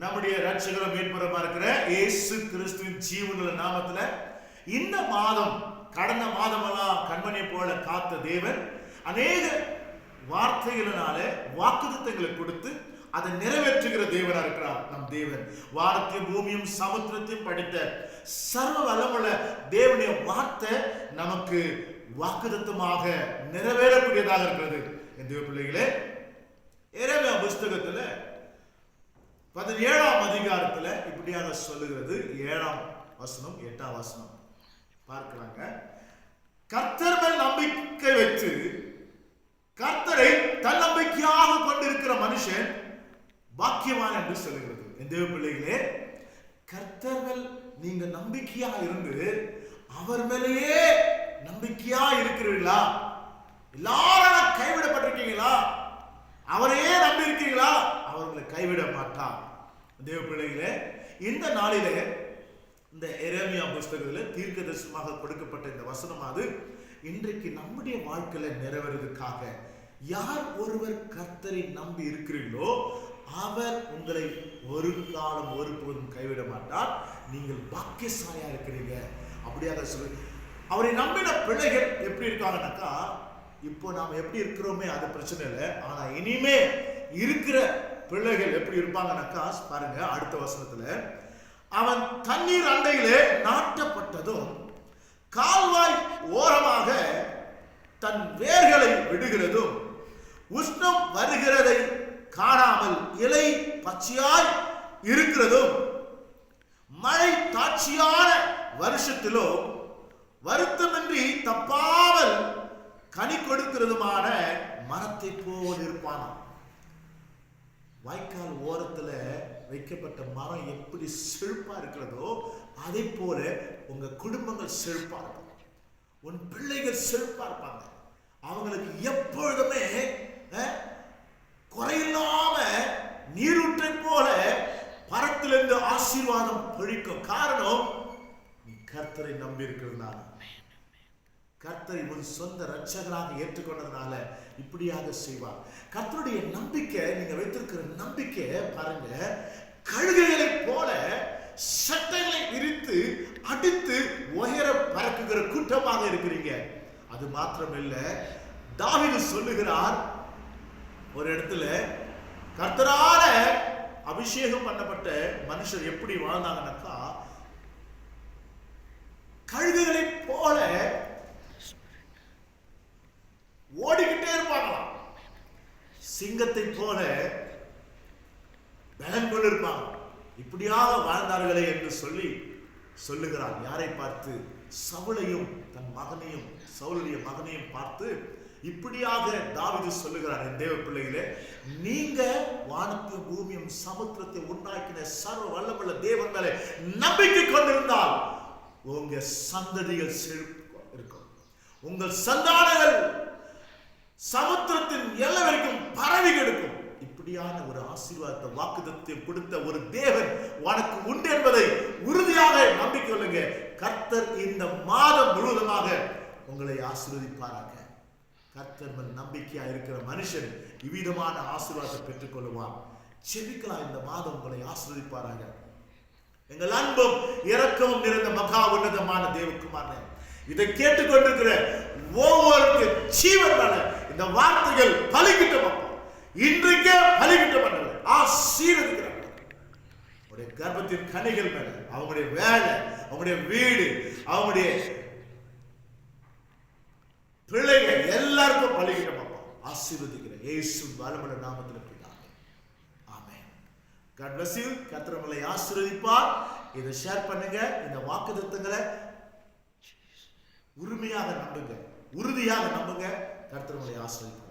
நம்முடைய ரட்சகரும் மீட்பருமா இருக்கிற இயேசு கிறிஸ்துவின் ஜீவனுள்ள நாமத்துல இந்த மாதம் கடந்த மாதமெல்லாம் கண்மணியை போல காத்த தேவன் அநேக வார்த்தைகளினால வாக்குத்தத்தங்களை கொடுத்து அதை நிறைவேற்றுகிற தேவனா இருக்கிறார். நம் தேவன் வானத்தையும் பூமியும் சமுத்திரத்தையும் படைத்த சர்வ வல்லமுள்ள தேவனுடைய வார்த்தை நமக்கு வாக்குத்தத்தமாக நிறைவேறக்கூடியதாக இருக்கிறது. என் தேவ பிள்ளைகளே, எரேமியா புஸ்தகத்துல 17ஆம் அதிகாரத்துல இப்படியாக சொல்லுகிறது. 7ஆம் வசனம் 8ஆம் வசனம் பார்க்கிறாங்க. கர்த்தர் மேல் நம்பிக்கை வைத்து கர்த்தரை தன்னம்பிக்கையாக கொண்டிருக்கிற மனுஷன் பாக்கியவான் என்று சொல்லுகிறது. என் தேவ பிள்ளைகளே, கர்த்தர் மேல் நீங்க நம்பிக்கையா இருந்து அவர் மேலேயே நம்பிக்கையா இருக்கிறீர்களா? எல்லாரும் கைவிடப்பட்டிருக்கீங்களா? அவரையே நம்பி இருக்கீங்களா? அவர்களை கைவிட மாட்டார். தேவ பிள்ளைகளே, இந்த நாளிலே இந்த எரேமியா புஸ்தகத்தில் தீர்க்கதரிசனமாக கொடுக்கப்பட்ட இந்த வசனமானது இன்றைக்கு நம்முடைய வாழ்க்கையில நிறைவேறதுக்காக யார் ஒருவர் கர்த்தரை நம்பி இருக்கிறீர்களோ அவர் உங்களை ஒரு காலம் ஒருபோதும் கைவிட மாட்டார். நீங்கள் பாக்கியசாலியா இருக்கிறீங்க. அப்படியாக சொல்லு. அவரை நம்பின பிள்ளைகள் எப்படி இருக்காங்கன்னாக்கா, இப்போ நாம் எப்படி இருக்கிறோமே அது பிரச்சனை இல்லை. ஆனா இனிமே இருக்கிற பிள்ளைகள் எப்படி இருப்பாங்கன்னாக்கா பாருங்க, அடுத்த வசனத்துல அவன் தண்ணீர் அண்டையிலே நாட்டப்பட்டதும் கால்வாய் ஓரமாக தன் வேர்களை விடுகிறதும் உஷ்ணம் வருகிறதை காணாமல் இலை பச்சையாய் இருக்கிறதும் மழை தாட்சியான வருஷத்திலோ வருத்தமின்றி தப்பாமல் கனி கொடுக்கிறதுமான மரத்தை போல் இருப்பானா. வாய்க்கால் ஓரத்துல வைக்கப்பட்ட மரம் எப்படி செழிப்பா இருக்கிறதோ அதே போல உங்க குடும்பங்கள் செழிப்பா இருக்கும். உன் பிள்ளைகள் செழிப்பா இருப்பாங்க. அவங்களுக்கு எப்பொழுதுமே குறையில்லாம நீரூற்றை போல பரத்திலிருந்து ஆசீர்வாதம் பொழிக்கும். காரணம், நீ கர்த்தரை நம்பி இருக்கிறதுனால, கர்த்தரை உன் சொந்த ரட்சகராக ஏற்றுக்கொண்டதுனால இப்படியாக செய்வார். கர்த்தருடைய நம்பிக்கை, நீங்க வைத்திருக்கிற நம்பிக்கை பாருங்க, கழுகுகளை போல சட்டைகளை விரித்து அடித்து உயர பறக்குகிற கூட்டமாக இருக்கிறீங்க. அது மாத்திரமில்ல, தாவீது சொல்லுகிறார் ஒரு இடத்துல, கர்த்தரால அபிஷேகம் பண்ணப்பட்ட மனுஷர் எப்படி வாழ்ந்தாங்கன்னாக்கா கழுகுகளை போல ஓடிக்கிட்டே இருப்பாங்களாம். சிங்கத்தை போல பலம் கொண்டு இருப்பாங்க. இப்படியாக வாழ்ந்தார்களே என்று சொல்லி சொல்லுகிறார். யாரை பார்த்து? சவுலையும் தன் மகனையும், சவுலுடைய மகனையும் பார்த்து இப்படியாக தாவீது சொல்லுகிறார். என் தேவ பிள்ளைகளே, நீங்க வானத்தையும் பூமியும் சமுத்திரத்தை உண்டாக்கின சர்வ வல்லமுள்ள தேவன் மேலே நம்பிக்கை கொண்டிருந்தால் உங்க சந்ததிகள் செழிப்பா இருக்கும். உங்கள் சந்தானங்கள் சமுத்திரத்தின் எல்லை வரைக்கும் பரவி கிடக்கும். இப்படியான ஒரு ஆசீர்வாதத்தை வாக்குத்தத்தை கொடுத்த ஒரு தேவன் உனக்கு உண்டு என்பதை உறுதியாக நம்பிக்கை கொள்ளுங்க. கர்த்தர் இந்த மாதம் முழுவதுமாக உங்களை ஆசீர்வதிப்பாராக. கர்த்தர் மேல் நம்பிக்கையா இருக்கிற மனுஷன் இவ்விதமான ஆசீர்வாதத்தை பெற்றுக் கொள்ளுவான். செபிக்கலாம். இந்த மாதம் உங்களை ஆசீர்வதிப்பாராக. எங்கள் அன்பும் இரக்கமும் நிறைந்த மகா உன்னதமான தேவகுமாரனே, இதை கேட்டுக்கொண்டிருக்கிற ஒவ்வொரு ஜீவனால இந்த வார்த்தைகள் பலிக்கிட்ட இன்றைக்கே பலிக்கிட்ட பண்ணவர் ஆசீர்வதிக்கிறார். அவருடைய கர்ப்பத்தின் கனிகள் மேல, அவங்களுடைய வேலை, அவங்களுடைய வீடு, அவங்களுடைய பிள்ளைகள் எல்லாருக்கும் பலிக்கிட்ட ஆசீர்வதிக்கிறேன். இயேசு வல்லமையுள்ள நாமத்தில் பிதாவே, ஆமென். God bless you. கர்த்தர் உங்களை ஆசீர்வதிப்பார். இதை ஷேர் பண்ணுங்க. இந்த வாக்குத்தத்தங்களை உரிமையாக நம்புங்க, உறுதியாக நம்புங்க. கர்த்தர் உங்களை ஆசீர்வதிப்பார்.